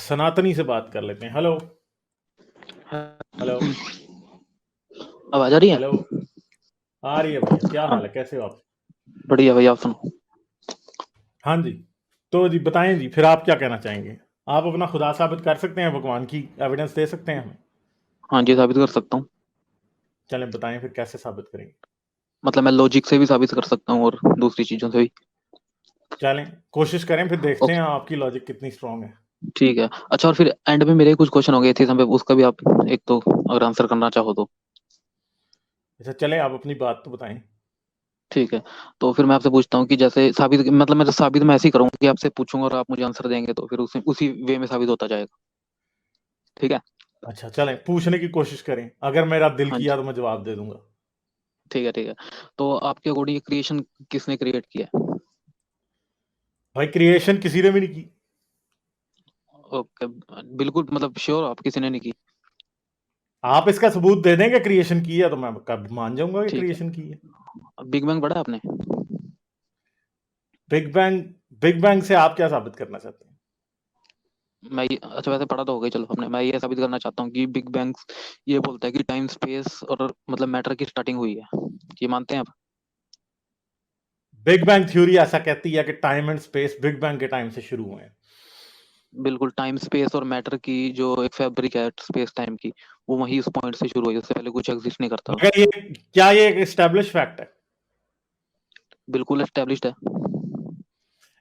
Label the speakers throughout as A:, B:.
A: सनातनी से बात कर लेते हैं। हेलो। हेलो।
B: आवाज आ रही है?
A: हेलो। आ रही है भैया, क्या
B: हाँ,
A: हाल है, कैसे हो आप?
B: बढ़िया भैया, आप सुनो।
A: हाँ जी। तो जी बताएं जी, फिर आप क्या कहना चाहेंगे? आप अपना खुदा साबित कर सकते हैं, भगवान की एविडेंस दे सकते हैं हमें?
B: हाँ जी, साबित कर सकता हूँ।
A: चलें बताएं फिर कैसे साबित करेंगे।
B: मतलब मैं लॉजिक से भी साबित कर सकता हूँ और दूसरी चीजों से भी।
A: चलें कोशिश करें, फिर देखते हैं
B: ओके,
A: आपकी लॉजिक कितनी स्ट्रांग है।
B: ठीक है। अच्छा, और फिर एंड में मेरे कुछ क्वेश्चन हो गए थे पे, उसका भी आप एक तो अगर आंसर करना चाहो तो।
A: अच्छा चलें, आप अपनी बात तो बताएं।
B: ठीक है, तो फिर मैं आपसे पूछता हूँ कि जैसे साबित, मतलब मैं साबित मैं ऐसे ही करूँगा कि आपसे पूछूंगा और आप मुझे आंसर देंगे, तो फिर उसी उसी वे में साबित होता जाएगा। ठीक है।
A: अच्छा चलें, पूछने की कोशिश करें, अगर मेरा दिल
B: हाँ
A: किया
B: जी,
A: तो मैं जवाब दे दूंगा।
B: ठीक है, ठीक है। तो आपके अकॉर्डिंग क्रिएशन किसने क्रिएट किया है?
A: भाई क्रिएशन किसी ने भी नहीं की।
B: ओके, बिल्कुल मतलब श्योर आप किसी ने नहीं की?
A: आप इसका सबूत दे देंगे क्रिएशन की है तो मैं कब मान जाऊंगा कि
B: ठीक है।
A: क्रिएशन की है।
B: बिग बैंग पढ़ा आपने?
A: Big bang. बिग बैंग से आप क्या साबित करना चाहते हैं?
B: मैं ये, अच्छा वैसे पढ़ा तो हो गई, चलो अपने, मैं ये साबित करना चाहता हूँ कि बिग बैंग ये बोलता है कि टाइम स्पेस और मतलब मैटर की स्टार्टिंग हुई है। ये मानते हैं आप?
A: बिग बैंग थ्योरी ऐसा कहती है कि time and space big bang के टाइम से शुरू हुए हैं।
B: बिल्कुल, टाइम स्पेस और मैटर की जो एक फैब्रिक है स्पेस टाइम की, वो वही उस पॉइंट से शुरू हुई, उससे पहले कुछ एग्जिस्ट नहीं करता।
A: मगर ये, क्या ये एक एस्टेब्लिश फैक्ट है?
B: बिल्कुल एस्टेब्लिश्ड है।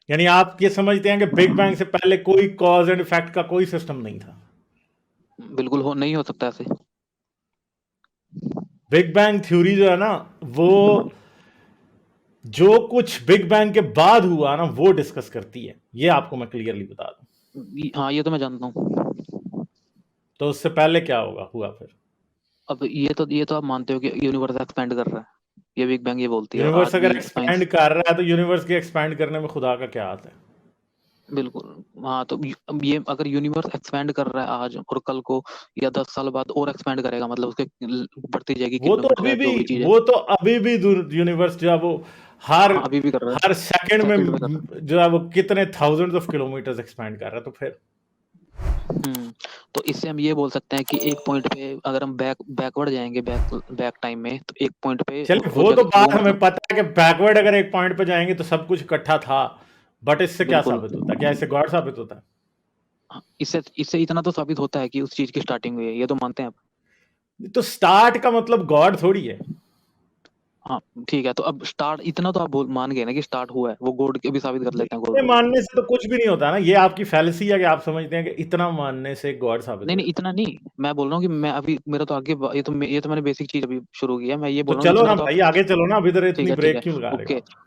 A: यानी आप ये समझते हैं कि बिग बैंग से पहले कोई कॉज एंड इफेक्ट का कोई सिस्टम नहीं था?
B: बिल्कुल हो नहीं हो सकता ऐसे।
A: बिग बैंग थ्योरी जो है ना, वो जो कुछ बिग बैंग के बाद हुआ ना वो डिस्कस करती है, ये आपको मैं क्लियरली बता दूं।
B: हाँ, ये तो मैं जानता हूँ।
A: तो उससे पहले क्या होगा हुआ फिर?
B: अब ये तो आप मानते हो कि यूनिवर्स एक्सपेंड कर रहा है, ये बिग बैंग ये बोलती है, और
A: यूनिवर्स
B: आज
A: अगर
B: भी
A: एक्सपैंड
B: साइंस।
A: कर रहा है तो यूनिवर्स के एक्सपैंड करने में खुदा का क्या हाथ है?
B: बिल्कुल। हाँ, तो अब ये अगर यूनिवर्स एक्सपैंड कर रहा है आज और कल को या 10 साल बाद और एक्सपैंड करेगा, मतलब उसके बढ़ती जाएगी
A: वो तो
B: किलोमीटर
A: अभी
B: या
A: भी
B: जो भी चीज है।
A: वो तो अभी भी यूनिवर्स जो है वो हर
B: हाँ, अभी भी कर रहा
A: हर
B: है।
A: सेकंड
B: सेकंड में कर रहा
A: में जो है वो कितने थाउजेंड्स ऑफ किलोमीटर्स एक्सपैंड कर रहा है, तो फिर
B: है। तो इससे हम ये बोल सकते हैं कि एक पॉइंट पे अगर हम बैकवर्ड जाएंगे, बैक टाइम में, तो एक पॉइंट पे
A: चलिए
B: वो
A: वो तो
B: जगह वो
A: बात हमें
B: मतलब।
A: पता है कि बैकवर्ड अगर एक पॉइंट पे जाएंगे तो सब कुछ इकट्ठा था। बट इससे क्या
B: बिल्कुल।
A: साबित होता है? क्या इससे गॉड साबित होता है?
B: हाँ, इससे इससे इतना तो साबित होता है कि उस चीज की स्टार्टिंग हुई है, ये तो मानते हैं आप?
A: तो स्टार्ट का मतलब गॉड थोड़ी है।
B: हाँ, ठीक है, तो अब स्टार्ट इतना तो आप मान गए ना कि स्टार्ट हुआ है, वो गॉड के भी साबित कर लेते हैं, गॉड
A: इतने
B: को भी।
A: मानने से तो कुछ भी नहीं होता ना, ये आपकी फैलेसी है कि आप समझते हैं कि इतना मानने से गॉड साबित
B: नहीं
A: हो
B: नहीं,
A: जाता है।
B: इतना नहीं। मैं बोल रहा हूँ कि मैं अभी मेरा तो आगे ये तो मैंने बेसिक चीज अभी शुरू किया, मैं ये
A: तो
B: बोल रहा हूँ
A: चलो
B: इतना
A: ना
B: तो आप।
A: भाई आगे चलो ना, अभी इधर
B: ठीक
A: इतनी
B: है, ठीक है।
A: ब्रेक क्यों लगा रहे हो
B: ओके,
A: आप?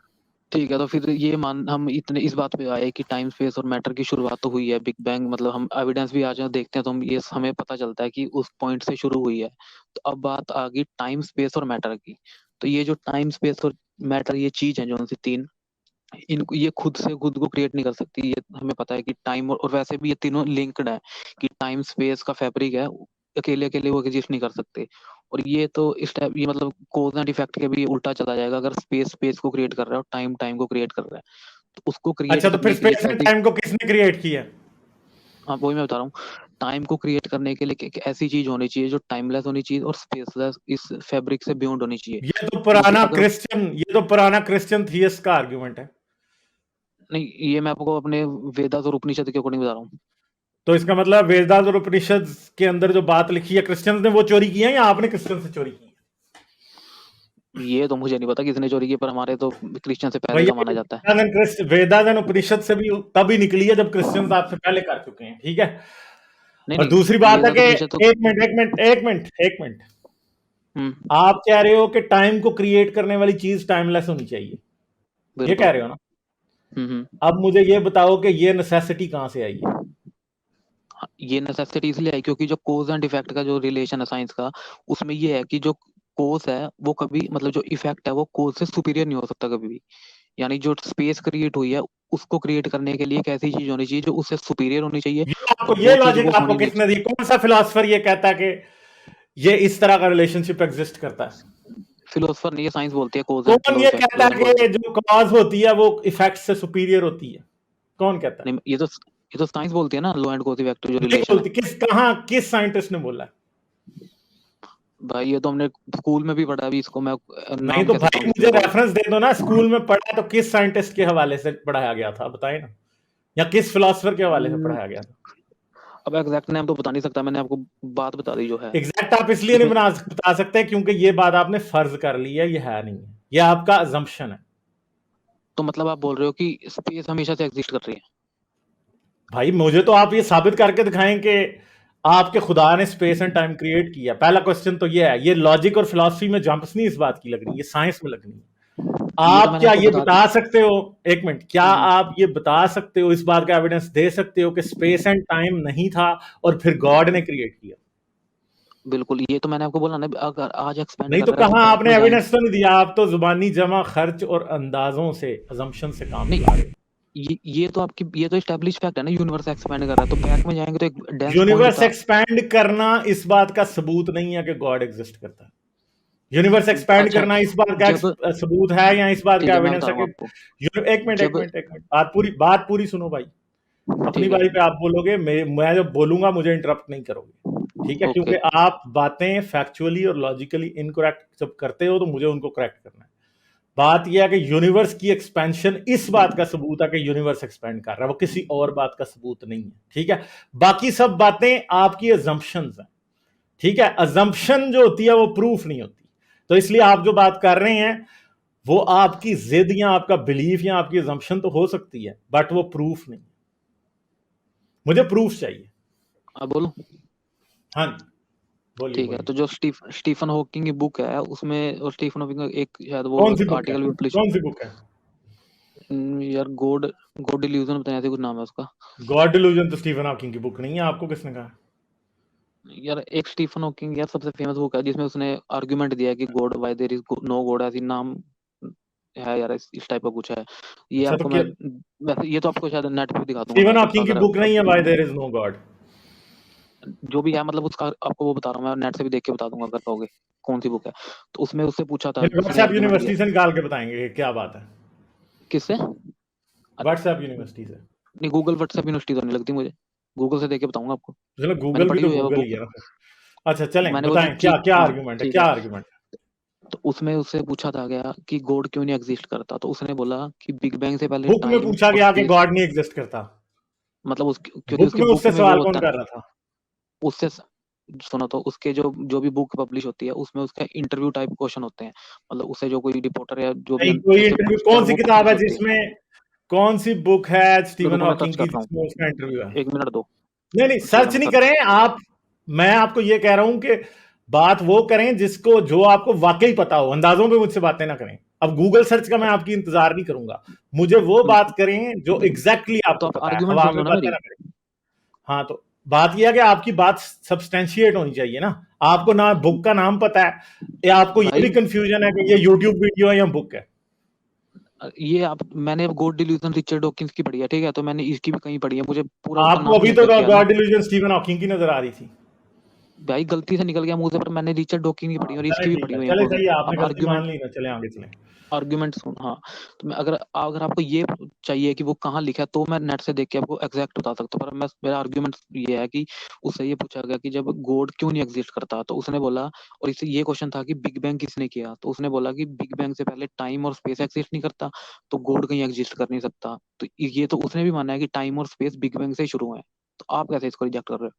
B: ठीक है, तो फिर ये मान हम इतने इस बात पे आए कि टाइम स्पेस और मैटर की शुरुआत तो हुई है, बिग बैंग, मतलब हम एविडेंस भी आज देखते हैं तो हम ये हमें पता चलता है कि उस पॉइंट से शुरू हुई है। तो अब बात आ गई टाइम स्पेस और मैटर की। तो ये जो टाइम स्पेस और मैटर ये चीज है जो उनसे तीन, इनको ये खुद को क्रिएट नहीं कर सकती, ये हमें पता है कि टाइम और वैसे भी ये तीनों लिंक्ड है, कि टाइम स्पेस का फैब्रिक है, अकेले अकेले वो एग्जिस्ट नहीं कर सकते। और ये तो इस टाइप ये मतलब कोज एंड इफेक्ट के भी उल्टा चला जाएगा, अगर स्पेस स्पेस को क्रिएट कर रहा है और टाइम टाइम को क्रिएट कर रहा है, तो उसको क्रिएट
A: अच्छा तो फिर
B: करने के लिए
A: स्पेस एंड
B: कैसी।
A: टाइम को किसने क्रिएट किया?
B: हाँ, वही मैं बता रहा हूँ। टाइम को क्रिएट करने के लिए एक ऐसी चीज होनी चाहिए जो टाइमलेस होनी चाहिए और स्पेसलेस, इस फैब्रिक से बियॉन्ड होनी चाहिए। क्योंकि अगर
A: ये तो पुराना क्रिश्चियन थियस्ट का आर्गुमेंट है।
B: नहीं, ये मैं आपको अपने वेदास और उपनिषद के अकॉर्डिंग बता रहा हूँ।
A: तो इसका मतलब वेदास और उपनिषद के अंदर जो बात लिखी है क्रिश्चियंस ने वो चोरी की है या आपने क्रिश्चियन से चोरी की है?
B: ये तो मुझे नहीं पता किसने चोरी की, पर हमारे तो क्रिश्चियन से पहले का माना जाता है।
A: भैया वेदास एंड उपनिषद से भी तभी निकली है जब क्रिश्चियंस आपसे पहले कर चुके हैं, ठीक है?
B: नहीं
A: और दूसरी
B: नहीं,
A: बात है
B: वेदा तो
A: कि
B: उपनिषद तो।
A: एक मिनट।
B: हम्म।
A: आप कह रहे हो कि टाइम को क्रिएट करने वाली चीज टाइमलेस होनी चाहिए, ये कह
B: बिल्कुल।
A: रहे हो ना?
B: हम्म।
A: अब मुझे ये बताओ कि ये नेसेसिटी कहां से आई है?
B: हाँ, ये नेसेसिटी इसलिए है क्योंकि जो कोज एंड इफेक्ट का जो रिलेशन है साइंस का, उसमें ये है कि जो कोज है वो कभी, मतलब जो इफेक्ट है वो कोज से सुपीरियर नहीं हो सकता कभी भी। यानी जो स्पेस क्रिएट हुई है, उसको क्रिएट करने के लिए एक ऐसी चीज होनी चाहिए जो उससे सुपीरियर होनी चाहिए, और
A: ये
B: वो चीज
A: लॉजिक
B: वो
A: आपको
B: होनी नहीं
A: किसने दी?
B: चाहिए।
A: कौन सा फिलोसफर ये कहता है कि ये इस तरह का रिलेशनशिप एग्जिस्ट करता है?
B: फिलोसफर नहीं, ये साइंस बोलती है कोज एंड
A: कौन
B: लो
A: ये
B: इफेक्ट, लो
A: कहता
B: एंड
A: है
B: कॉज।
A: कि जो कॉज होती है वो इफेक्ट से सुपीरियर होती है? कौन कहता है?
B: नहीं, ये तो ये तो साइंस बोलती है ना, लो एंड कोजी वेक्टर जो
A: नहीं
B: रिलेशन है।
A: बोलती, किस साइंटिस्ट ने बोला है?
B: भाई ये तो हमने स्कूल में भी पढ़ा, अभी इसको मैं
A: नहीं
B: नाम
A: तो
B: कैसे
A: भाई
B: बताऊं
A: मुझे
B: किसी को।
A: रेफरेंस दे दो ना, स्कूल में पढ़ा तो किस साइंटिस्ट के हवाले से पढ़ाया गया था बताए ना, या किस फिलोसफर के हवाले से
B: हम्म,
A: पढ़ाया गया था?
B: अब एग्जैक्ट नेम तो बता नहीं सकता, मैंने आपको बात बता दी जो है
A: एग्जैक्ट आप इसलिए नहीं
B: इसमें।
A: बता सकते क्योंकि ये बात आपने फर्ज कर ली है, ये है नहीं है, ये आपका अजम्पशन है।
B: तो मतलब आप बोल रहे हो कि स्पेस हमेशा से एग्जिस्ट कर रही है?
A: भाई मुझे तो आप ये साबित करके दिखाएं कि आपके खुदा ने स्पेस एंड टाइम क्रिएट किया। पहला क्वेश्चन तो ये है, ये लॉजिक और फिलॉसफी में जंप्स नहीं इस बात की लग रही, ये साइंस में लग रही है।
B: ये तो
A: आप
B: मैंने
A: क्या
B: आपको
A: ये
B: बता दी।
A: बता सकते हो, एक मिनट, क्या
B: हम्म,
A: आप ये बता सकते हो, इस बात का एविडेंस दे सकते हो कि स्पेस एंड टाइम नहीं था और फिर गॉड ने क्रिएट किया?
B: बिल्कुल, ये तो मैंने आपको बोला ना, अगर आज एक्सपेंड
A: नहीं
B: कर
A: तो
B: रहा है तो
A: कहां
B: बैक
A: आपने
B: में जाएंगे।
A: एविडेंस तो नहीं दिया, आप तो जुबानी जमा खर्च और अंदाजों से, अजम्पशन से काम
B: नहीं,
A: चला रहे हो।
B: ये तो आपकी, ये तो एस्टेब्लिश फैक्ट है ना, यूनिवर्स एक्सपेंड कर रहा है, तो बैक में जाएंगे तो एक डेंस पॉइंट
A: यूनिवर्स
B: था।
A: एक्सपैंड करना इस बात का सबूत नहीं है कि गॉड एग्जिस्ट करता है। यूनिवर्स एक्सपैंड
B: अच्छा,
A: करना इस बात का
B: जब,
A: सबूत है या इस बात
B: ठीक
A: का
B: है मैं
A: एविडेंस
B: बता
A: है
B: रहा हूँ
A: कि
B: आपको।
A: एक मिनट, बात पूरी सुनो भाई। अपनी
B: ठीक है,
A: बारी पे आप बोलोगे, मैं जब बोलूंगा मुझे इंटरप्ट नहीं करोगे, ठीक है?
B: ओके।
A: क्योंकि आप बातें फैक्चुअली और लॉजिकली इनकरेक्ट जब करते हो तो मुझे उनको करेक्ट करना है। बात यह है कि यूनिवर्स की एक्सपेंशन इस बात का सबूत है कि यूनिवर्स एक्सपेंड कर रहा है, वो किसी और बात का सबूत नहीं है, ठीक है? बाकी सब बातें आपकी अजम्पशंस हैं, ठीक है? अजम्पशन जो होती है वो प्रूफ नहीं होती। तो इसलिए आप जो बात कर रहे हैं वो आपकी जिद या आपका बिलीफ या आपकी अजम्पशन तो हो सकती है, बट वो प्रूफ नहीं। मुझे प्रूफ चाहिए।
B: अब बोलो।
A: हाँ जी, बोलिए
B: ठीक है,
A: बोलिए।
B: तो जो स्टीफन हॉकिंग की बुक है उसमें, और स्टीफन हॉकिंग का एक शायद वो
A: कौन सी बुक है?
B: आर्टिकल भी पब्लिश,
A: कौन सी बुक है?
B: यार गॉड गॉड इल्यूजन बताया ऐसे कुछ नाम है उसका।
A: गॉड डिल्यूजन तो स्टीफन हॉकिंग की बुक नहीं है, आपको किसने कहा?
B: यार एक स्टीफन हॉकिंग यार सबसे फेमस बुक है जिसमें उसने आर्गुमेंट दिया है कि God, why there is no God, ऐसी नाम है यार, इस टाइप का कुछ है। ये
A: अच्छा, तो
B: आपको
A: क्या
B: मैं, वैसे ये तो आपको शायद नेट पे दिखा दूंगा
A: स्टीफन
B: मैं,
A: हॉकिंग की
B: अगर
A: बुक नहीं है why there is no God?
B: जो भी है, मतलब उसका आपको वो बता रहा हूँ मैं, नेट से भी देख के बता दूंगा अगर कहोगे कौन सी बुक है। तो उसमें उससे पूछा था, उसने
A: व्हाट्सएप
B: आर्ग्यूमेंट दिया।
A: यूनिवर्सिटी से निकाल के बताएंगे कि क्या बात है।
B: किससे?
A: व्हाट्सएप यूनिवर्सिटी से।
B: नहीं, गूगल व्हाट्सएप यूनिवर्सिटी तो नहीं लगती मुझे, गूगल से देख के बताऊंगा आपको।
A: चलो,
B: मैंने
A: गूगल भी
B: पढ़ी
A: तो
B: हुई है वो
A: गूगल ही
B: बुक।
A: है ना फिर। अच्छा चलें,
B: मैंने वो जो
A: बताएं क्या क्या
B: हाँ
A: आर्गुमेंट है,
B: ठीक
A: क्या
B: है।
A: आर्गुमेंट है?
B: तो उसमें उससे पूछा था गया कि गॉड क्यों नहीं एग्जिस्ट करता, तो उसने बोला कि बिग बैंग से पहले
A: बुक में
B: टाइम
A: पूछा
B: और
A: गया कि
B: स्पेस,
A: गॉड नहीं एग्जिस्ट करता?
B: मतलब उस, क्योंकि
A: बुक
B: उसके
A: में
B: बुक
A: उससे
B: में वो
A: सवाल कौन
B: होता
A: कर
B: है
A: रहा था?
B: उससे, सुनो तो, उसके जो जो भी बुक पब्लिश होती है उसमें उसका इंटरव्यू टाइप क्वेश्चन होते हैं, मतलब उससे जो कोई रिपोर्टर या जो भी
A: नहीं, कोई
B: उससे
A: इंटरव्यू
B: पूछता है
A: कौन
B: और
A: सी
B: वो
A: किताब
B: पब्लिश
A: है
B: होती है।
A: जिसमें, कौन सी बुक है स्टीवन
B: रुको मैं सर्च
A: हॉकिंग
B: कर
A: की
B: रहा हूँ,
A: जिसमें उसका इंटरव्यू है?
B: एक मिनट दो।
A: नहीं नहीं,
B: ठीक है
A: सर्च
B: मैं
A: नहीं
B: सर्च,
A: करें आप। मैं आपको ये कह रहा हूं कि बात वो करें जिसको, जो आपको वाकई पता हो, अंदाजों पे मुझसे बातें ना करें। अब गूगल सर्च का मैं आपकी इंतजार नहीं करूंगा, मुझे वो बात करें जो एग्जैक्टली
B: तो
A: आपको
B: आप
A: पता है,
B: आर्ग्यूमेंट
A: हवा
B: सुन
A: में
B: लो ना
A: बातें
B: मेरी।
A: ना करें। हाँ, तो बात यह है कि आपकी बात सब्सटेंशिएट होनी चाहिए ना। आपको ना बुक का नाम पता है, या आपको ये
B: भाई
A: भी कंफ्यूजन है कि ये यूट्यूब वीडियो है या बुक है?
B: ये आप, मैंने गॉड डिल्यूजन रिचर्ड डॉकिंस की पढ़ी है, ठीक है, तो मैंने इसकी भी कहीं पढ़ी है, मुझे पूरा उसका
A: आपको
B: नाम
A: अभी
B: नहीं
A: तो
B: एग्जैक्ट याद है।
A: गॉड डिल्यूजन स्टीवन हॉकिंग की नजर आ रही थी।
B: भाई गलती से निकल गया मुंह से, पर मैंने रिचर्ड डॉकिंस की पढ़ी है और
A: चले
B: इसकी भी
A: ठीक
B: पढ़ी
A: है,
B: हुई है
A: चले
B: पूरी।
A: सही है, आपने
B: अब
A: गलती मान
B: आर्ग्यूमेंट,
A: ली ना, चले आगे चले।
B: आर्ग्यूमेंट सुन, हाँ। तो मैं, अगर अगर आपको ये चाहिए कि वो कहाँ लिखा है तो मैं नेट से देख के आपको एग्जैक्ट बता सकता हूँ, पर मैं, मेरा आर्ग्यूमेंट ये है कि उससे ये पूछा गया कि जब गॉड क्यों नहीं एग्जिस्ट करता, तो उसने बोला, और इससे ये क्वेश्चन था कि बिग बैंग किसने किया, तो उसने बोला कि बिग बैंग से पहले टाइम और स्पेस एग्जिस्ट नहीं करता, तो गॉड कहीं एग्जिस्ट कर नहीं सकता। तो ये तो उसने भी माना है कि टाइम और स्पेस बिग बैंग से ही शुरू है, तो आप कैसे इसको रिजेक्ट कर रहे हो?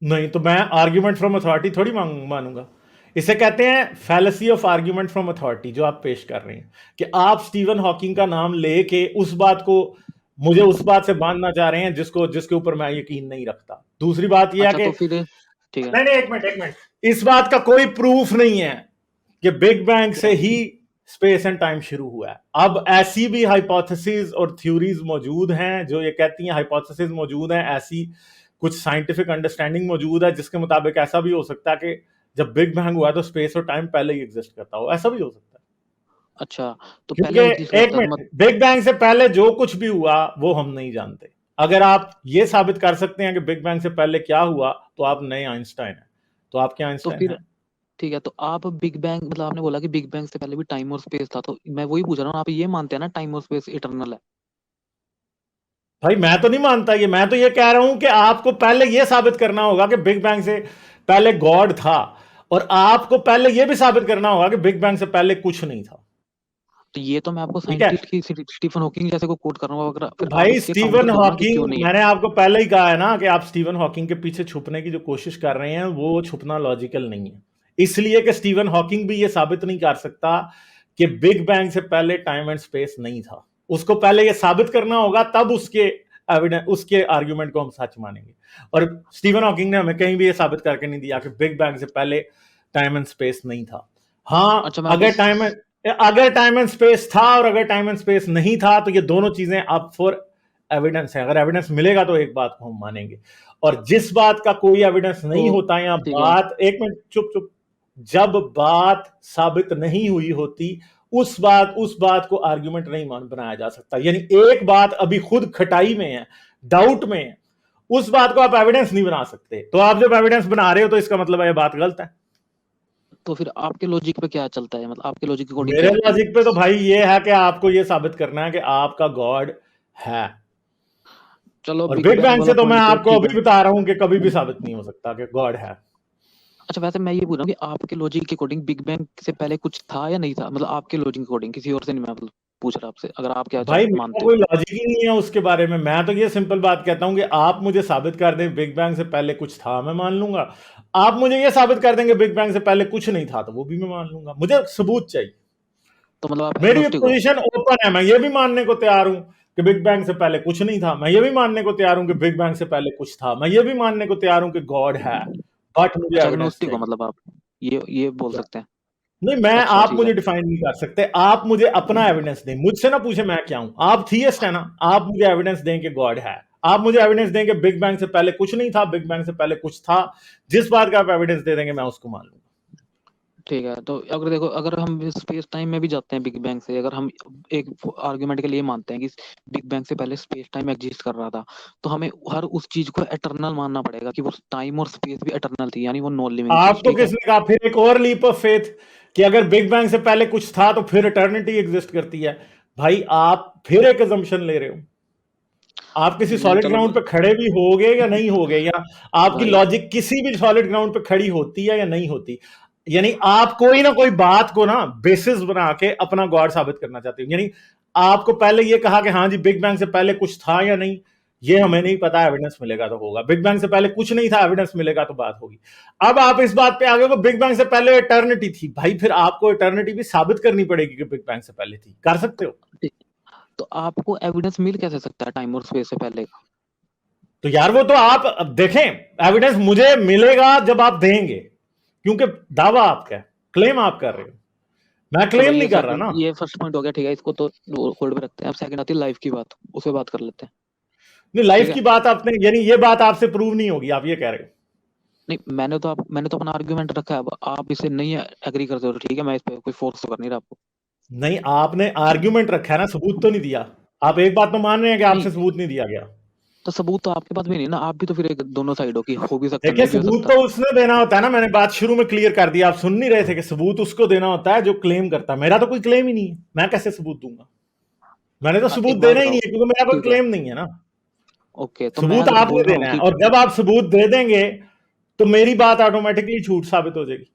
A: नहीं तो मैं आर्ग्यूमेंट फ्रॉम अथॉरिटी थोड़ी मानूंगा। इसे कहते हैं fallacy of argument from authority, जो आप पेश कर रहे हैं कि आप स्टीवन हॉकिंग का नाम लेके उस बात को, मुझे उस बात से बांधना चाह रहे हैं जिसको, जिसके ऊपर मैं यकीन नहीं रखता। दूसरी बात यह है
B: अच्छा
A: कि,
B: तो फिर ठीक है।
A: नहीं नहीं, एक मिनट, इस बात का कोई प्रूफ नहीं है कि बिग बैंग से
B: क्या?
A: ही स्पेस एंड टाइम शुरू हुआ है। अब ऐसी भी हाइपोथेसिस और थ्योरीज मौजूद हैं जो ये कहती हैं, हाइपोथेसिस मौजूद हैं, ऐसी कुछ साइंटिफिक अंडरस्टैंडिंग मौजूद है जिसके मुताबिक ऐसा भी हो सकता है कि जब बिग बैंग हुआ तो स्पेस और टाइम पहले ही एग्जिस्ट करता हो, ऐसा भी हो सकता है।
B: अच्छा, तो
A: क्योंकि
B: पहले एग्जिस्ट
A: एक
B: करता था
A: मिनट, बिग बैंग से पहले जो कुछ भी हुआ वो हम नहीं जानते। अगर आप ये साबित कर सकते हैं कि बिग बैंग से पहले क्या हुआ तो आप नए आइंस्टाइन हैं, तो आप क्या
B: तो
A: आइंस्टाइन
B: फिर
A: हैं?
B: ठीक है, तो आप बिग बैंग, मतलब आपने बोला कि बिग बैंग से पहले भी टाइम और स्पेस था, तो मैं वही पूछ रहा हूँ, आप ये मानते हैं ना टाइम और स्पेस इटर्नल है?
A: भाई मैं तो नहीं मानता ये, मैं तो ये कह रहा हूं कि आपको पहले ये साबित करना होगा कि बिग बैंग से पहले गॉड था, और आपको पहले ये भी साबित करना होगा कि बिग बैंग से पहले कुछ नहीं था।
B: तो ये तो मैं आपको
A: ठीक है,
B: साइंटिस्ट की स्टीफन हॉकिंग जैसे को कोट कर रहा हूँ, अगर
A: तो
B: फिर आप
A: भाई
B: इसके काउंटर
A: स्टीवन
B: दो ना कि क्यों
A: हॉकिंग,
B: नहीं है।
A: मैंने आपको पहले ही कहा है ना कि आप स्टीवन हॉकिंग के पीछे छुपने की जो कोशिश कर रहे हैं वो छुपना लॉजिकल नहीं है, इसलिए कि स्टीवन हॉकिंग भी ये साबित नहीं कर सकता कि बिग बैंग से पहले टाइम एंड स्पेस नहीं था। उसको पहले ये साबित करना होगा, तब उसके एविडेंस, उसके आर्ग्यूमेंट को हम सच मानेंगे। और स्टीवन हॉकिंग ने हमें कहीं भी ये साबित करके नहीं दिया कि बिग बैंग से पहले टाइम एंड स्पेस नहीं था। हाँ,
B: अच्छा मैं आपको
A: अगर टाइम एंड स्पेस था और अगर टाइम एंड स्पेस नहीं था, तो ये दोनों चीजें अप फॉर एविडेंस है। अगर एविडेंस मिलेगा तो एक बात को हम मानेंगे, और जिस बात का कोई एविडेंस नहीं
B: तो
A: होता या
B: ठीक है।
A: बात, एक मिनट चुप चुप, जब बात साबित नहीं हुई होती उस बात को आर्गुमेंट नहीं मान बनाया जा सकता। यानी एक बात अभी खुद खटाई में है, डाउट में है, उस बात को आप एविडेंस नहीं बना सकते। तो आप जब एविडेंस बना रहे हो तो इसका मतलब है ये बात गलत है।
B: तो फिर आपके लॉजिक पे क्या चलता है, मतलब आपके लॉजिक के अकॉर्डिंग
A: मेरे
B: क्या है कि
A: लॉजिक पे तो भाई ये है कि आपको ये साबित करना है कि आपका गॉड है,
B: चलो
A: और
B: बिग
A: बिग
B: बैंग
A: बैंग
B: वाला
A: से तो मैं
B: पॉइंट तो
A: आपको
B: ठीक है।
A: अभी बता रहा हूं कि कभी भी साबित नहीं हो सकता कि गॉड है।
B: अच्छा वैसे मैं ये पूछ रहा हूँ कि आपके लॉजिक के अकॉर्डिंग बिग बैंग से पहले कुछ था या नहीं था, मतलब आपके लॉजिक के अकॉर्डिंग, किसी और से नहीं, मैं मतलब पूछ रहा आपसे, अगर आप क्या
A: भाई मेरा
B: मानते हो।
A: कोई लॉजिक ही नहीं है उसके बारे में। मैं तो ये सिंपल बात कहता हूं कि आप मुझे साबित कर दें बिग बैंग से पहले कुछ था, मैं मान लूंगा। आप मुझे ये साबित कर देंगे बिग बैंग से पहले कुछ नहीं था, तो वो भी मैं मान लूंगा। मुझे सबूत चाहिए।
B: तो मतलब आप
A: मेरी
B: एग्नोस्टिक हो।
A: पोजीशन ओपन है, मैं ये भी मानने को तैयार हूं कि बिग बैंग से पहले कुछ नहीं था, मैं ये भी मानने को तैयार हूं कि बिग बैंग से पहले कुछ था, मैं ये भी मानने को तैयार हूं कि गॉड है, बट मुझे
B: अच्छा
A: एविडेंस
B: एग्नोस्टिक हो
A: चाहिए।
B: मतलब आप, ये बोल सकते हैं।
A: नहीं, मैं,
B: अच्छा
A: आप
B: ठीक है।
A: मुझे डिफाइन नहीं कर सकते। आप मुझे अपना एविडेंस दें, मुझसे ना पूछे मैं क्या हूं। आप थियस्ट है ना, आप मुझे एविडेंस दें कि गॉड है। आप मुझे एविडेंस दें कि बिग बैंग से पहले कुछ नहीं था, बिग बैंग से पहले कुछ था। जिस बात का आप एविडेंस दे देंगे मैं उसको मान लूंगा।
B: ठीक है, तो अगर देखो, अगर हम स्पेस टाइम में भी जाते हैं बिग बैंग से, अगर हम एक आर्गुमेंट के लिए मानते हैं कि बिग बैंग से पहले स्पेस टाइम एग्जिस्ट कर रहा था, तो हमें हर उस चीज को एटर्नल मानना पड़ेगा कि वो टाइम और स्पेस भी एटर्नल थी, यानी वो नॉन लिविंग थी,
A: आपको
B: ठीक है।
A: किसने कहा? फिर एक और लीप ऑफ फेथ कि अगर बिग बैंग से पहले कुछ था तो फिर इटर्निटी एग्जिस्ट करती है। भाई आप फिर एक अजम्पशन ले रहे हो। आप किसी सॉलिड
B: चलो
A: ग्राउंड पे खड़े भी होगे या नहीं होगे, या आपकी
B: भाई,
A: लॉजिक किसी भी सॉलिड ग्राउंड पे खड़ी होती है या नहीं होती। यानी आप कोई ना कोई बात को ना बेसिस बना के अपना गॉड साबित करना चाहते हो। यानी आपको पहले ये कहा कि हाँ जी बिग बैंग से पहले कुछ था या नहीं, ये हमें नहीं पता, एविडेंस मिलेगा तो होगा। बिग बैंग से पहले कुछ नहीं था, एविडेंस मिलेगा तो बात होगी। अब आप इस बात पे आ गए हो बिग बैंग से पहले इटर्निटी थी। भाई फिर आपको इटर्निटी भी साबित करनी पड़ेगी कि बिग बैंग से पहले थी। कर सकते हो?
B: तो आपको एविडेंस मिल कैसे सकता है टाइम और स्पेस से पहले का।
A: तो यार वो तो आप अब देखें, एविडेंस मुझे मिलेगा जब आप देंगे, क्योंकि दावा आपका है, क्लेम आप कर रहे हो, मैं
B: चलो
A: क्लेम नहीं कर रहा ना।
B: ये फर्स्ट पॉइंट हो गया, ठीक है, इसको तो होल्ड पे रखते हैं। अब सेकंड आती है लाइफ की बात, उस पर बात कर लेते हैं।
A: नहीं,
B: ठीक
A: लाइफ
B: है।
A: की बात आपने, यानी ये बात आपसे प्रूव नहीं होगी, आप ये कह रहे हो?
B: नहीं, मैंने तो अपना आर्ग्यूमेंट रखा है, अब आप इसे नहीं एग्री करते हो तो ठीक है, मैं इस पे कोई फोर्स तो कर नहीं रहा आपको।
A: नहीं, आपने आर्ग्यूमेंट रखा है ना, सबूत तो नहीं दिया। आप एक बात तो मान रहे हैं कि
B: नहीं,
A: आपसे सबूत नहीं दिया गया।
B: तो सबूत तो आपके पास भी नहीं ना, आप भी तो फिर एक दोनों साइड हो कि हो भी सकता
A: देखिए,
B: नहीं भी हो
A: सबूत
B: सकता।
A: तो उसने देना होता है ना, मैंने बात शुरू में क्लियर कर दिया, आप सुन नहीं रहे थे कि सबूत उसको देना होता है जो क्लेम करता है। मेरा तो कोई क्लेम ही नहीं है, मैं कैसे सबूत दूंगा? मैंने तो सबूत
B: एक बात
A: देना ही
B: बताओ।
A: नहीं है, क्योंकि मेरा कोई
B: ठीक है,
A: क्लेम नहीं है ना।
B: ओके, तो मैं
A: सबूत आपने
B: बोल रहा हूँ
A: देना है,
B: कि
A: और जब आप सबूत दे देंगे तो मेरी बात ऑटोमेटिकली झूठ साबित हो जाएगी।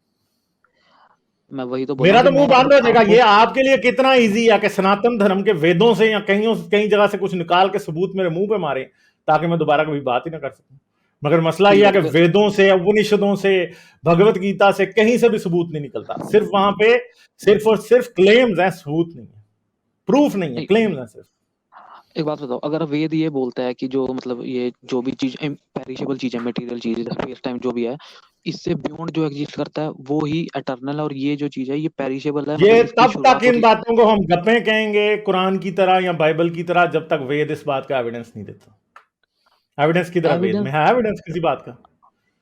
B: मैं वही तो बोल रहा
A: मेरा
B: हूँ कि
A: तो मुंह
B: मैं
A: बंद
B: अगर
A: हो जाएगा।
B: आपको
A: ये आपके लिए कितना इजी है कि सनातन धर्म के वेदों से या कई जगह से कुछ निकाल के सबूत मेरे मुंह पे मारे, ताकि मैं दोबारा कभी बात ही ना कर सकूं। मगर मसला
B: ठीक
A: यह
B: है,
A: है कि
B: तो फिर
A: वेदों से, उपनिषदों से, भगवत गीता से कहीं से भी सबूत नहीं निकलता। सिर्फ वहां पे सिर्फ और सिर्फ क्लेम्स हैं, सबूत नहीं है, प्रूफ नहीं है,
B: नहीं,
A: क्लेम्स हैं सिर्फ।
B: एक बात बताओ, अगर वेद ये बोलता है कि जो मतलब ये जो भी चीज पेरिशेबल चीज है, मटेरियल चीज है, स्पेस टाइम जो भी है, इससे बियॉन्ड जो एग्जिस्ट करता है वो ही एटर्नल है, और ये जो चीज है ये पेरिशेबल है, मतलब
A: ये
B: इसकी
A: तब तक
B: शुरुआत
A: इन
B: होती।
A: बातों को हम गप्पे कहेंगे कुरान की तरह या बाइबल की तरह, जब तक वेद इस बात का एविडेंस नहीं देता। एविडेंस की तरह वेद
B: एविडेंस,
A: में है एविडेंस किसी बात का?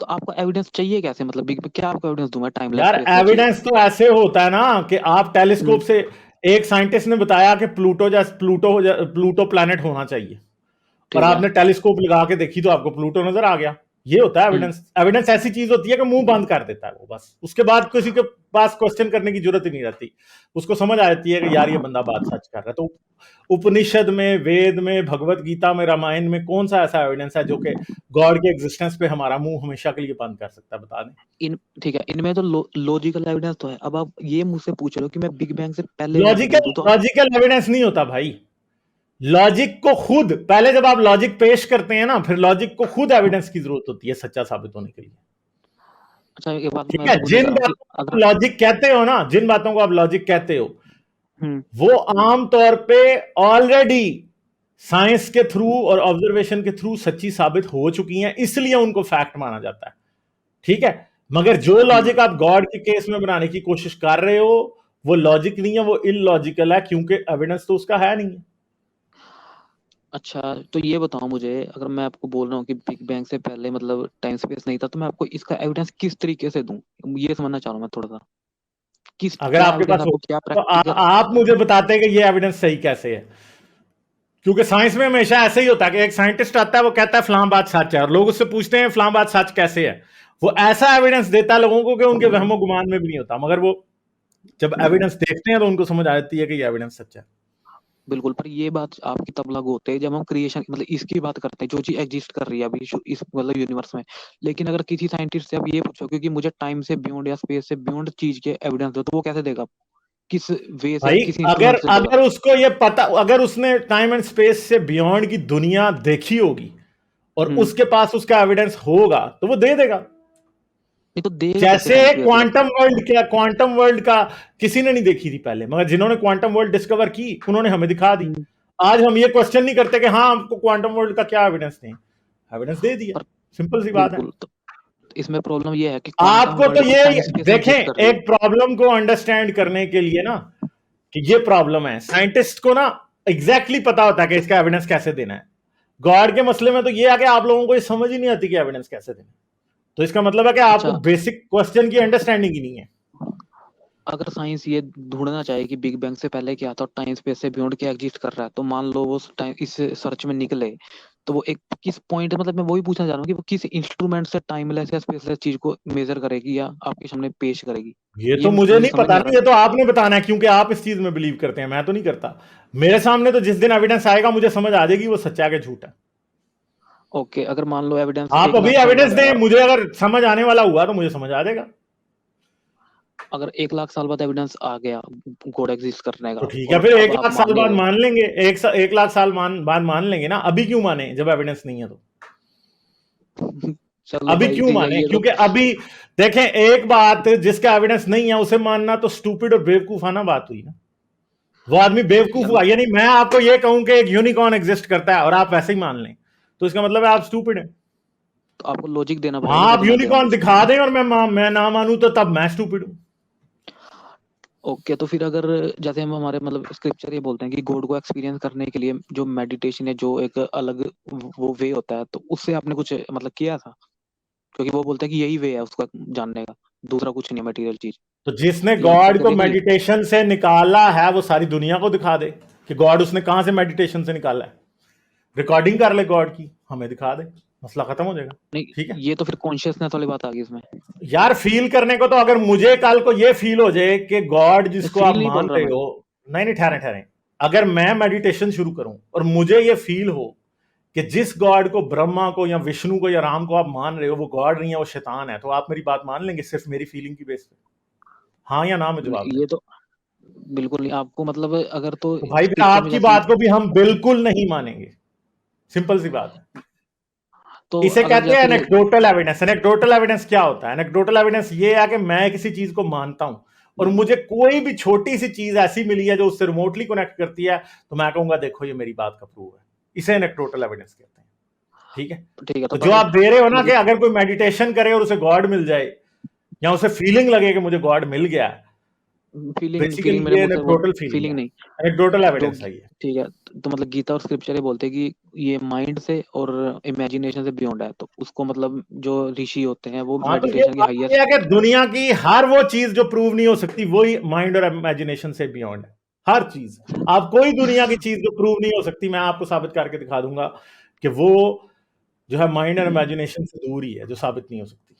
B: तो आपको एविडेंस चाहिए कैसे, मतलब क्या आपको एविडेंस दूंगा, टाइमलेस
A: यार
B: स्पेस का चाहिए।
A: एविडेंस तो ऐसे होता है ना कि आप टेलीस्कोप
B: हम्म,
A: से, एक साइंटिस्ट ने बताया कि प्लूटो प्लैनेट होना चाहिए, और
B: ठीक है।
A: आपने टेलीस्कोप लगा के देखी तो आपको प्लूटो नजर आ गया। ये होता है
B: हम्म
A: एविडेंस। एविडेंस ऐसी चीज होती है कि मुंह बंद कर देता है वो, बस उसके बाद किसी के पास क्वेश्चन करने की जरूरत ही नहीं रहती। उसको समझ आ जाती है कि यार ये बंदा बात सच कर रहा है। तो उपनिषद में, वेद में, भगवत गीता में, रामायण में कौन सा ऐसा एविडेंस है जो कि गॉड के एग्जिस्टेंस पे हमारा मुंह हमेशा के लिए बंद कर सकता है, बता दें।
B: इन ठीक है, इनमें तो लॉजिकल एविडेंस तो है। अब आप ये मुझसे पूछ रहे हो कि मैं बिग बैंग से पहले का एविडेंस
A: लॉजिकल
B: दूं, तो
A: लॉजिकल एविडेंस नहीं होता भाई। लॉजिक को खुद, पहले जब आप लॉजिक पेश करते हैं ना, फिर लॉजिक को खुद एविडेंस की जरूरत होती है सच्चा साबित होने के लिए।
B: अच्छा एक बात
A: ठीक
B: मैं
A: है,
B: तो बोलना
A: जिन
B: चाह रहा हूँ कि
A: बातों को
B: अगर
A: आप लॉजिक कहते हो ना, जिन बातों को आप लॉजिक कहते हो,
B: हम्म
A: वो आमतौर पे ऑलरेडी साइंस के थ्रू और ऑब्जर्वेशन के थ्रू सच्ची साबित हो चुकी हैं, इसलिए उनको फैक्ट माना जाता है। ठीक है, मगर जो
B: हम्म
A: लॉजिक आप गॉड के केस में बनाने की कोशिश कर रहे हो, वो लॉजिक नहीं है, वो इलॉजिकल है, क्योंकि एविडेंस तो उसका है नहीं।
B: अच्छा तो ये बताओ मुझे, अगर मैं आपको बोल रहा हूँ कि बिग बैंग से पहले मतलब टाइम स्पेस नहीं था, तो मैं आपको इसका एविडेंस किस तरीके से दूं, ये समझना चाह रहा हूँ मैं थोड़ा सा। किस
A: अगर
B: क्या
A: आपके
B: एविडेंस,
A: पास हो
B: आपको क्या
A: तो
B: प्रैक्टिकल।
A: आप मुझे बताते हैं कि ये एविडेंस सही कैसे है। क्योंकि साइंस में हमेशा ऐसे ही होता है कि एक साइंटिस्ट आता है, वो कहता है फलां बात सच है, और लोग उससे पूछते हैं फलां बात सच कैसे है। वो ऐसा एविडेंस देता है लोगों को कि उनके वहमो गुमान में भी नहीं होता, मगर वो जब एविडेंस देखते हैं तो उनको समझ आ जाती है कि ये एविडेंस सच है।
B: बिल्कुल, पर ये बात आपकी तब लागू होते है जब हम क्रिएशन मतलब इसकी बात करते हैं, जो चीज एग्जिस्ट कर रही है अभी इस मतलब यूनिवर्स में। लेकिन अगर किसी साइंटिस्ट से आप ये पूछो क्योंकि मुझे टाइम से बियॉन्ड या स्पेस से बियॉन्ड चीज के एविडेंस दो, तो वो कैसे देगा, किस वे से या
A: भाई
B: किस
A: अगर
B: इंस्ट्रूमेंट से देगा।
A: अगर उसको ये पता, अगर उसने टाइम एंड स्पेस से बियॉन्ड की दुनिया देखी होगी और
B: हम्म
A: उसके पास उसका एविडेंस होगा, तो वो दे देगा।
B: नहीं तो देगा कैसे
A: जैसे
B: टाइम स्पेस से।
A: क्वांटम वर्ल्ड, क्या क्वांटम वर्ल्ड का किसी ने नहीं देखी थी पहले, मगर जिन्होंने क्वांटम वर्ल्ड डिस्कवर की उन्होंने हमें दिखा दी।
B: हम्म,
A: आज हम ये क्वेश्चन नहीं करते कि हाँ हमको क्वांटम वर्ल्ड का क्या एविडेंस नहीं, एविडेंस दे दिया।
B: पर
A: सिंपल सी बात है।
B: बिल्कुल, तो इसमें प्रॉब्लम ये है कि क्वांटम
A: आपको तो
B: वर्ल्ड में
A: ये
B: टाइम स्पेस
A: देखें,
B: एग्जिस्ट कर रही है।
A: एक प्रॉब्लम को अंडरस्टैंड करने के लिए ना, कि ये प्रॉब्लम है, साइंटिस्ट को ना एग्जैक्टली पता होता है कि इसका एविडेंस कैसे देना है। गॉड के मसले में तो ये है कि आप लोगों को ये समझ ही नहीं आती कि एविडेंस कैसे देना है। तो इसका मतलब है कि आपको
B: अच्छा,
A: बेसिक क्वेश्चन की अंडरस्टैंडिंग ही नहीं है।
B: अगर साइंस ये ढूंढना चाहे कि बिग बैंग से पहले क्या था और टाइम स्पेस से बियॉन्ड क्या एग्जिस्ट कर रहा है, तो मान लो वो टाइम इस सर्च में निकले, तो वो एक किस पॉइंट मतलब मैं वही पूछना चाह रहा हूँ कि वो किस इंस्ट्रूमेंट से टाइमलेस या स्पेसलेस चीज को मेजर करेगी या आपके सामने पेश करेगी।
A: ये
B: ये
A: तो मुझे
B: मुझे
A: नहीं
B: समझ
A: पता
B: नहीं आ
A: ना,
B: रहा।
A: ये तो आपने बताना है, क्योंकि आप इस चीज में बिलीव करते हैं, मैं तो नहीं करता। मेरे सामने तो जिस दिन एविडेंस आएगा मुझे समझ आ जाएगी वो सच्चा है कि झूठ है।
B: ओके, अगर मान लो एविडेंस
A: आप
B: एक
A: अभी
B: लाख साल
A: एविडेंस
B: बाद
A: दें,
B: आया,
A: मुझे अगर समझ आने वाला हुआ तो मुझे समझ आ जाएगा।
B: अगर 1 लाख साल बाद एविडेंस आ गया गॉड एग्जिस्ट करने
A: तो
B: का,
A: ठीक है,
B: और
A: फिर
B: अब
A: एक
B: आप
A: लाख साल
B: मान नहीं
A: बाद
B: रहे।
A: मान लेंगे, 1 लाख साल बाद मान लेंगे ना। अभी क्यों माने जब एविडेंस नहीं है तो?
B: चलो
A: अभी
B: भाई
A: क्यों
B: ठीक है,
A: माने?
B: ये तो
A: क्योंकि अभी देखें, एक बात जिसका एविडेंस नहीं है उसे मानना तो स्टूपिड और बेवकूफाना बात हुई ना। वो आदमी बेवकूफ
B: यार,
A: हुआ। यानी मैं आपको ये कहूं कि एक यूनिकॉर्न एग्जिस्ट करता है और आप वैसे ही मान लें, तो इसका मतलब है आप स्टूपिड हैं।
B: तो आपको लॉजिक देना
A: हाँ,
B: पड़ेगा
A: आप
B: जज ना करें
A: यूनिकॉर्न
B: मुझे।
A: दिखा दें और मैं ना मानूं, तो तब मैं स्टूपिड हूं।
B: ओके, तो फिर अगर जैसे हम हमारे मतलब स्क्रिप्चर ये बोलते हैं कि गॉड को एक्सपीरियंस करने के लिए जो मेडिटेशन है, जो एक अलग वो वे होता है, तो उससे आपने कुछ मतलब किया था, क्योंकि वो बोलते हैं कि यही वे है उसका जानने का, दूसरा कुछ नहीं है मटेरियल चीज।
A: तो जिसने
B: ये आपने
A: गॉड को
B: कभी नहीं।
A: मेडिटेशन से निकाला है वो सारी दुनिया को दिखा दे कि गॉड उसने कहां से मेडिटेशन से निकाला है। रिकॉर्डिंग कर ले गॉड की, हमें दिखा दे, मसला खत्म हो जाएगा।
B: नहीं,
A: ठीक है
B: ये तो फिर कॉन्शियसनेस वाली बात आ गई इसमें।
A: यार, फील करने को तो अगर मुझे कल को ये फील हो जाए कि गॉड जिसको आप
B: फील नहीं
A: मान
B: बोल रहा
A: रहे
B: मैं।
A: हो, नहीं नहीं, ठहरे ठहरे, अगर मैं मेडिटेशन शुरू करूं और मुझे ये फील हो कि जिस गॉड को, ब्रह्मा को या विष्णु को या राम को आप मान रहे हो वो गॉड नहीं है, वो शैतान है, तो आप मेरी बात मान लेंगे सिर्फ मेरी फीलिंग की बेस पे? हाँ या ना में जवाब दें।
B: ये तो बिल्कुल नहीं, आपको मतलब अगर तो
A: तो भाई फिर
B: स्क्रिप्चर में
A: आपकी
B: जैसे
A: बात को भी हम बिल्कुल नहीं मानेंगे। सिंपल सी बात है।
B: तो
A: इसे
B: अगर
A: कहते हैं
B: जैसे
A: एनेक्डोटल एविडेंस। एनेक्डोटल एविडेंस क्या होता है? एनेक्डोटल एविडेंस ये है कि मैं किसी चीज को मानता हूं और मुझे कोई भी छोटी सी चीज ऐसी मिली है जो उससे रिमोटली कनेक्ट करती है, तो मैं कहूंगा देखो ये मेरी बात का प्रूफ है। इसे एनेक्डोटल एविडेंस कहते हैं। ठीक है,
B: ठीक है, तो
A: तो जो
B: पर
A: आप दे रहे हो ना कि
B: मतलब
A: अगर कोई मेडिटेशन करे और उसे गॉड मिल जाए या उसे फीलिंग लगे कि मुझे गॉड मिल गया,
B: फीलिंग
A: बेसिकली
B: फीलिंग मेरे
A: ये
B: मुंह से वो
A: एनेक्डोटल फीलिंग
B: फीलिंग
A: है,
B: नहीं।
A: एनेक्डोटल
B: जो
A: एविडेंस है ये।
B: ठीक है, तो मतलब गीता और स्क्रिप्चर ये बोलते हैं कि ये माइंड से और इमेजिनेशन से बियॉन्ड है, तो उसको मतलब जो ऋषि होते हैं वो
A: हाँ, तो ये
B: मेडिटेशन की
A: बात ये
B: हाईएस्ट।
A: है कि दुनिया की हर वो चीज जो प्रूव नहीं हो सकती वही माइंड और इमेजिनेशन से बियॉन्ड है। हर चीज, आप कोई दुनिया की चीज जो प्रूव नहीं हो सकती मैं आपको साबित करके दिखा दूंगा कि वो जो है माइंड एंड इमेजिनेशन से दूर ही है, जो साबित नहीं हो सकती।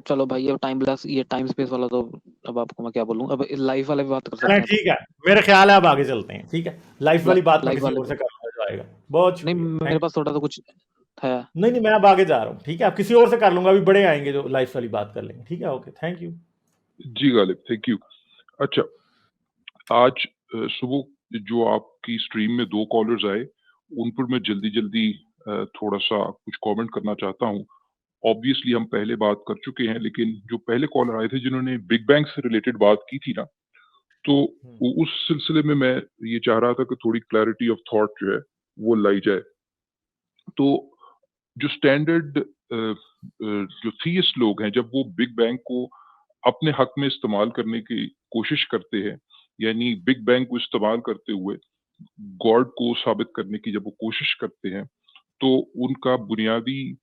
B: चलो भाई, अब टाइमलेस, ये टाइम स्पेस वाला तो अब आपको मैं क्या बोलूं, अब लाइफ वाले भी बात कर सकते हैं तो।
A: ठीक है, मेरा ख्याल है अब आगे चलते हैं। ठीक है, लाइफ वाली बात मैं
B: लाइफ
A: किसी
B: वाले
A: और
B: पे
A: से कर लूंगा जो आएगा। बहुत
B: नहीं,
A: शुक्रिया,
B: मेरे
A: थैंक
B: पास थोड़ा तो कुछ है।
A: नहीं नहीं, मैं अब आगे जा रहा हूँ। ठीक है, आप किसी और से कर लूंगा, अभी बड़े आएंगे जो लाइफ वाली बात कर लेंगे। ठीक है, ओके, थैंक यू।
C: जी गालिब, थैंक यू। अच्छा, आज सुबह जो आपकी स्ट्रीम में 2 कॉलर्स आए, उन पर मैं जल्दी-जल्दी थोड़ा-सा कुछ कमेंट करना चाहता हूँ। ऑब्वियसली हम पहले बात कर चुके हैं, लेकिन जो पहले कॉलर आए थे जिन्होंने बिग बैंग से रिलेटेड बात की थी ना, तो उस सिलसिले में मैं ये चाह रहा था कि थोड़ी क्लैरिटी ऑफ थॉट जो है, वो लाई जाए। तो जो स्टैंडर्ड जो थीइस्ट लोग हैं, जब वो बिग बैंग को अपने हक में इस्तेमाल करने की कोशिश करते हैं, यानी बिग बैंग को इस्तेमाल करते हुए गॉड को साबित करने की जब वो कोशिश करते हैं, तो उनका बुनियादी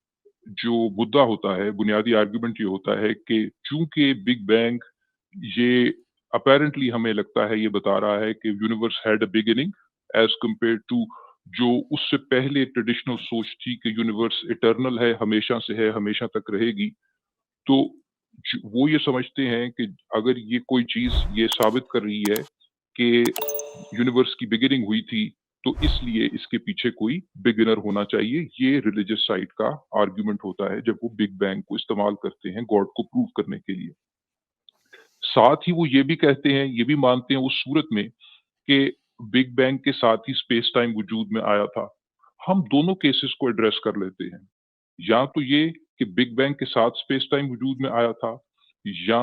C: जो मुद्दा होता है, बुनियादी आर्गुमेंट ये होता है कि चूंकि बिग बैंग ये अपैरेंटली हमें लगता है ये बता रहा है कि universe had a beginning as compare to जो उससे पहले ट्रेडिशनल सोच थी कि यूनिवर्स इटर्नल है, हमेशा से है, हमेशा तक रहेगी। तो वो ये समझते हैं कि अगर ये कोई चीज ये साबित कर रही है कि यूनिवर्स की बिगिनिंग हुई थी, तो इसलिए इसके पीछे कोई बिगिनर होना चाहिए। ये रिलीजियस साइड का आर्गुमेंट होता है जब वो बिग बैंग को इस्तेमाल करते हैं गॉड को प्रूव करने के लिए। साथ ही वो ये भी कहते हैं, ये भी मानते हैं उस सूरत में कि बिग बैंग के साथ ही स्पेस टाइम वजूद में आया था। हम दोनों केसेस को एड्रेस कर लेते हैं। या तो ये कि बिग बैंग के साथ स्पेस टाइम वजूद में आया था, या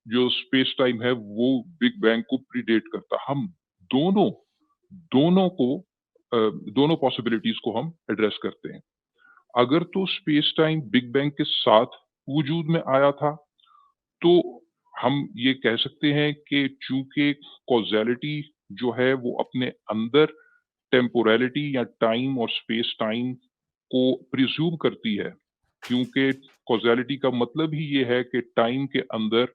C: जो स्पेस टाइम है वो बिग बैंग को प्रीडेट करता। हम दोनों दोनों को दोनों पॉसिबिलिटीज को हम एड्रेस करते हैं। अगर तो स्पेस टाइम बिग बैंग के साथ वजूद में आया था, तो हम ये कह सकते हैं कि चूंकि कॉजेलिटी जो है वो अपने अंदर टेम्पोरलिटी या टाइम और स्पेस टाइम को प्रिज्यूम करती है, क्योंकि कॉजेलिटी का मतलब ही ये है कि टाइम के अंदर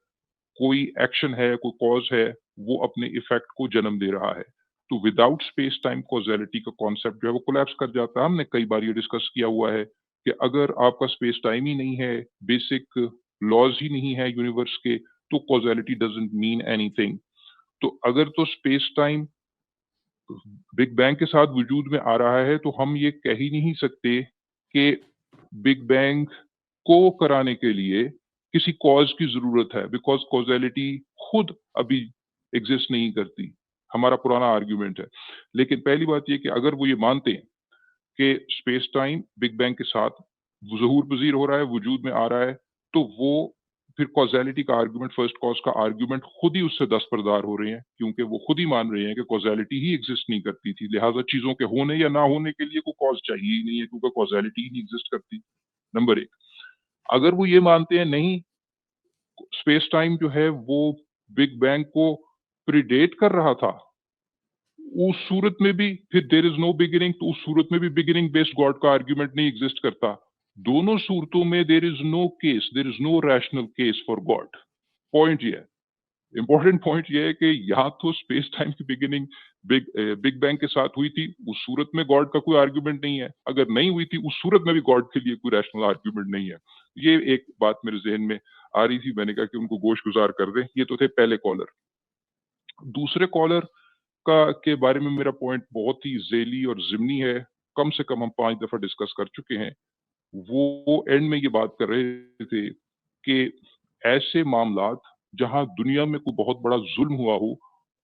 C: कोई एक्शन है, कोई कॉज है, वो अपने इफेक्ट को जन्म दे रहा है। तो विदाउट स्पेस टाइम कॉजेलिटी का कॉन्सेप्ट जो है वो कोलैप्स कर जाता है। हमने कई बार ये डिस्कस किया हुआ है कि अगर आपका स्पेस टाइम ही नहीं है, बेसिक लॉज ही नहीं है यूनिवर्स के, तो कॉजेलिटी डजंट मीन एनीथिंग। तो अगर तो स्पेस टाइम बिग बैंग के साथ वजूद में आ रहा है, तो हम ये कह ही नहीं सकते कि बिग बैंग को कराने के लिए किसी कॉज की जरूरत है, बिकॉज कॉजेलिटी खुद अभी एग्जिस्ट नहीं करती। हमारा पुराना आर्ग्यूमेंट है। लेकिन पहली बात ये कि अगर वो ये मानते हैं कि स्पेस टाइम बिग बैंग के साथ ज़हूर पज़ीर हो रहा है, वजूद में आ रहा है, तो वो फिर कॉज़ैलिटी का आर्गुमेंट, फर्स्ट कॉज़ का आर्गुमेंट खुद ही उससे दस्तबरदार हो रहे हैं, क्योंकि वो खुद ही मान रहे हैं कि कॉज़ैलिटी ही एग्ज़िस्ट नहीं करती थी। लिहाज़ा चीज़ों के होने या ना होने के लिए कोई कॉज़ चाहिए ही नहीं है, क्योंकि कॉज़ैलिटी ही नहीं एग्ज़िस्ट करती, नंबर 1। अगर वो ये मानते हैं नहीं, स्पेस टाइम जो है वो बिग बैंग को प्रीडेट कर रहा था, उस सूरत में भी फिर देयर इज नो बिगिनिंग, तो उस सूरत में भी बिगिनिंग बेस्ड गॉड का आर्गुमेंट नहीं एग्जिस्ट करता। दोनों सूरतों में there is no case, there is no rational case for God. Point ये है, इंपॉर्टेंट पॉइंट ये है कि यहाँ तो स्पेस टाइम की बिगिनिंग बिग बैंग के साथ हुई थी, उस सूरत में गॉड का कोई आर्गुमेंट नहीं है। अगर नहीं हुई थी, उस सूरत में भी गॉड के लिए कोई रैशनल आर्गुमेंट नहीं है। ये एक बात मेरे जहन में आ रही थी, मैंने कहा कि उनको गोश गुजार कर दें। ये तो थे पहले कॉलर। दूसरे कॉलर का के बारे में मेरा पॉइंट बहुत ही ज़ैली और ज़िमनी है, कम से कम हम 5 दफ़ा डिस्कस कर चुके हैं। वो एंड में ये बात कर रहे थे कि ऐसे मामलात जहाँ दुनिया में कोई बहुत बड़ा ज़ुल्म हुआ हो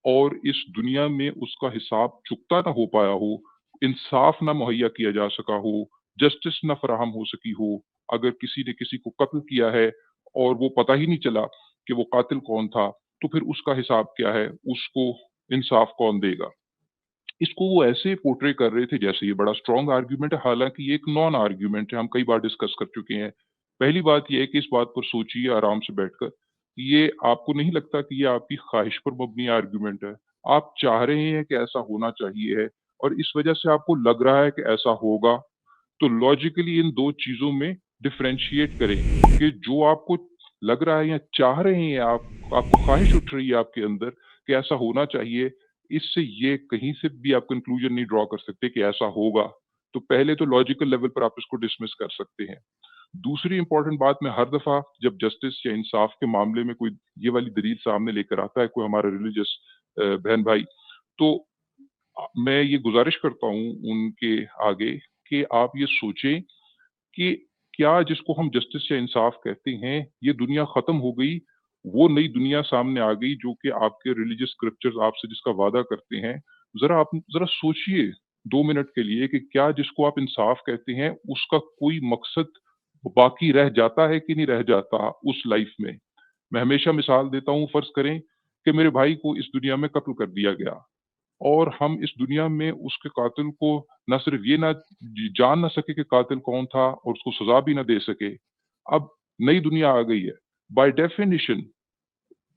C: और इस दुनिया में उसका हिसाब चुकता ना हो पाया हो, इंसाफ ना मुहैया किया जा सका हो, जस्टिस ना फराहम हो सकी हो, अगर किसी ने किसी को कत्ल किया है और वो पता ही नहीं चला कि वो कातिल कौन था, तो फिर उसका हिसाब क्या है, उसको इंसाफ कौन देगा? इसको वो ऐसे पोर्ट्रे कर रहे थे जैसे ये बड़ा स्ट्रॉन्ग आर्गुमेंट है, हालाँकि ये एक नॉन आर्गुमेंट है, हम कई बार डिस्कस कर चुके हैं। पहली बात ये है कि इस बात पर सोचिए आराम से बैठकर, ये आपको नहीं लगता कि ये आपकी ख़्वाहिश पर मबनी आर्गुमेंट है? आप चाह रहे हैं कि ऐसा होना चाहिए है और इस वजह से आपको लग रहा है कि ऐसा होगा, तो लॉजिकली इन 2 चीज़ों में डिफरेंशिएट करें कि जो आपको लग रहा है या चाह रहे हैं आप, आपको ख़्वाहिश उठ रही है आपके अंदर कि ऐसा होना चाहिए, इससे ये कहीं से भी आप कंक्लूजन नहीं ड्रॉ कर सकते कि ऐसा होगा। तो पहले तो लॉजिकल लेवल पर आप इसको डिसमिस कर सकते हैं। दूसरी इंपॉर्टेंट बात, मैं हर दफा जब जस्टिस या इंसाफ के मामले में कोई ये वाली दलील सामने लेकर आता है कोई हमारा रिलीजियस बहन भाई, तो मैं ये गुजारिश करता हूँ उनके आगे कि आप ये सोचें कि क्या जिसको हम जस्टिस या इंसाफ कहते हैं, ये दुनिया खत्म हो गई, वो नई दुनिया सामने आ गई जो कि आपके रिलीजियस स्क्रिप्चर्स आपसे जिसका वादा करते हैं। जरा सोचिए 2 मिनट के लिए कि क्या जिसको आप इंसाफ कहते हैं उसका कोई मकसद बाकी रह जाता है कि नहीं रह जाता उस लाइफ में। मैं हमेशा मिसाल देता हूँ, फर्ज करें कि मेरे भाई को इस दुनिया में कत्ल कर दिया गया और हम इस दुनिया में उसके कातिल को न सिर्फ ये ना जान ना सके कि कातिल कौन था और उसको सजा भी ना दे सके। अब नई दुनिया आ गई है, बाय डेफिनेशन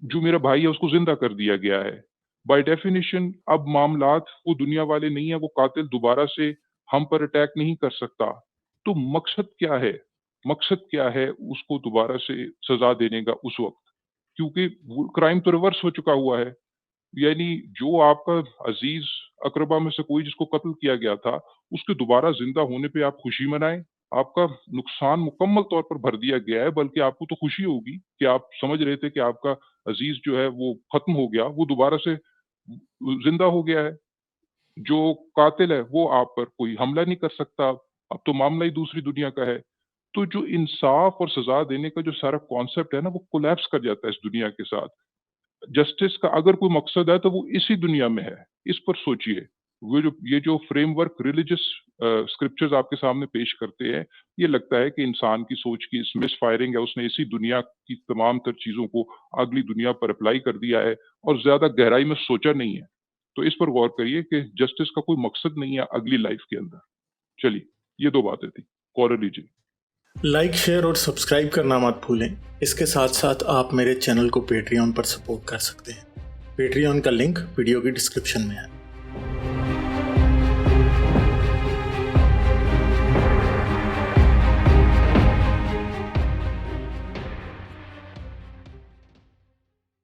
C: जो मेरा भाई है उसको जिंदा कर दिया गया है। बाय डेफिनेशन अब मामलात वो दुनिया वाले नहीं है, वो कातिल दोबारा से हम पर अटैक नहीं कर सकता। तो मकसद क्या है? मकसद क्या है उसको दोबारा से सजा देने का उस वक्त? क्योंकि वो क्राइम तो रिवर्स हो चुका हुआ है। यानी जो आपका अजीज अकरबा में से कोई जिसको कत्ल किया गया था, उसके दोबारा जिंदा होने पे आप खुशी मनाएं। आपका नुकसान मुकम्मल तौर पर भर दिया गया है, बल्कि आपको तो खुशी होगी कि आप समझ रहे थे कि आपका अजीज जो है वो खत्म हो गया, वो दोबारा से जिंदा हो गया है। जो कातिल है वो आप पर कोई हमला नहीं कर सकता, अब तो मामला ही दूसरी दुनिया का है। तो जो इंसाफ और सजा देने का जो सारा कॉन्सेप्ट है ना, वो कोलैप्स कर जाता है इस दुनिया के साथ। जस्टिस का अगर कोई मकसद है तो वो इसी दुनिया में है। इस पर सोचिए। वो जो ये जो फ्रेमवर्क रिलीजियस स्क्रिप्चर्स आपके सामने पेश करते हैं, ये लगता है कि इंसान की सोच की मिसफायरिंग है। उसने इसी दुनिया की तमाम तर चीजों को अगली दुनिया पर अप्लाई कर दिया है और ज्यादा गहराई में सोचा नहीं है। तो इस पर गौर करिए कि जस्टिस का कोई मकसद नहीं है अगली लाइफ के अंदर। चलिए, ये 2 बातें थी। कॉलर लीजिए।
A: लाइक, शेयर और सब्सक्राइब करना मत भूलें। इसके साथ साथ आप मेरे चैनल को पेट्रियन पर सपोर्ट कर सकते हैं। पेट्रियन का लिंक वीडियो की डिस्क्रिप्शन में है।